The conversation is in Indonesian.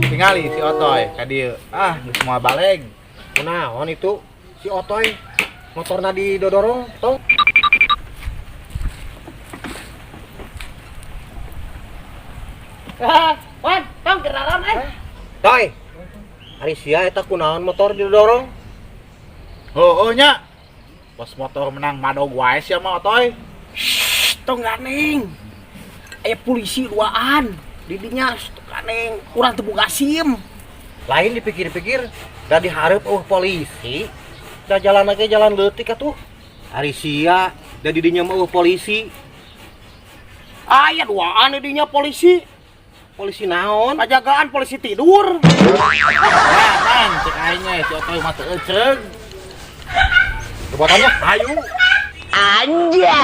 Tingali si Otoy ka dieu. Geus moal baleg. Kunaon itu si Otoy motorna didodorong tong. Wan, tong keraran Toy. Ari sia eta kunaon motor didodorong? Heueuh nya. Bos motor menang madog wae sia mah Otoy. tong ganeng. Aya polisi duaan. Didinya ganeng urang teu boga SIM. Lain dipikir-pikir da dihareup polisi. Da jalan ge jalan leutik atuh. Ari sia da didinya mah polisi. Aya duaan didinya polisi. Polisi naon? Penjagaan polisi tidur. Man, cek aing nya si Otoy mah teu eceug. Kebuatannya? Ayo. Anjay.